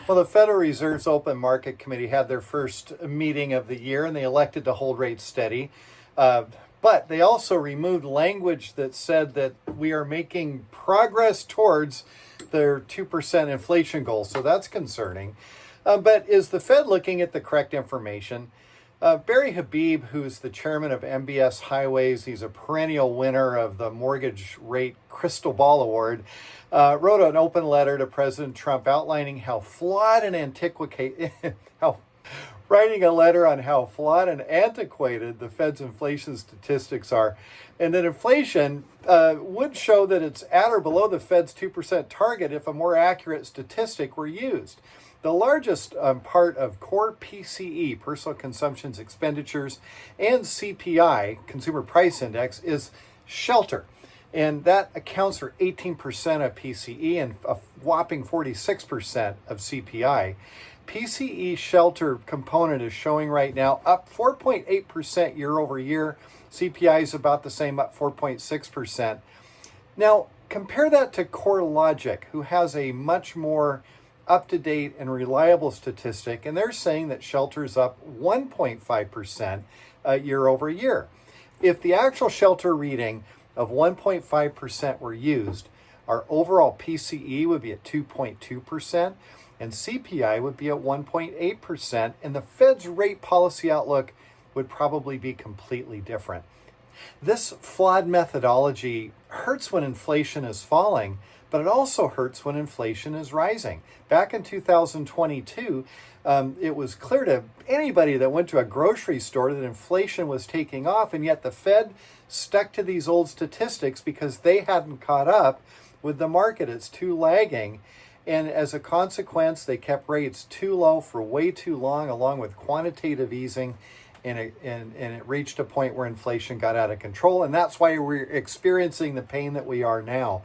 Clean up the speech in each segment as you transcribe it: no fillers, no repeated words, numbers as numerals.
Well, the Federal Reserve's Open Market Committee had their first meeting of the year, and they elected to hold rates steady. But they also removed language that said that we are making progress towards their 2% inflation goal. So that's concerning. But is the Fed looking at the correct information? Barry Habib, who's the chairman of MBS Highways, he's a perennial winner of the Mortgage Rate Crystal Ball Award, wrote an open letter to President Trump outlining how flawed and writing a letter on how flawed and antiquated the Fed's inflation statistics are, and that inflation would show that it's at or below the Fed's 2% target if a more accurate statistic were used. The largest part of core PCE, personal consumption expenditures, and CPI, Consumer Price Index, is shelter. And that accounts for 18% of PCE and a whopping 46% of CPI. PCE shelter component is showing right now up 4.8% year over year. CPI is about the same, up 4.6%. Now, compare that to CoreLogic, who has a much more up-to-date and reliable statistic, and they're saying that shelter is up 1.5% year over year. If the actual shelter reading of 1.5% were used, our overall PCE would be at 2.2%, and CPI would be at 1.8%, and the Fed's rate policy outlook would probably be completely different. This flawed methodology hurts when inflation is falling, but it also hurts when inflation is rising. Back in 2022, it was clear to anybody that went to a grocery store that inflation was taking off, and yet the Fed stuck to these old statistics because they hadn't caught up with the market. It's too lagging. And as a consequence, they kept rates too low for way too long, along with quantitative easing, and it reached a point where inflation got out of control, and that's why we're experiencing the pain that we are now.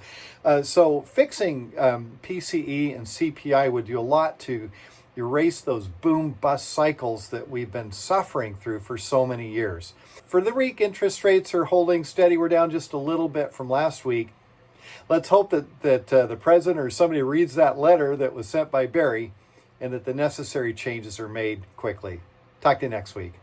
So fixing PCE and CPI would do a lot to erase those boom-bust cycles that we've been suffering through for so many years. For the week, interest rates are holding steady. We're down just a little bit from last week. Let's hope that the president or somebody reads that letter that was sent by Barry and that the necessary changes are made quickly. Talk to you next week.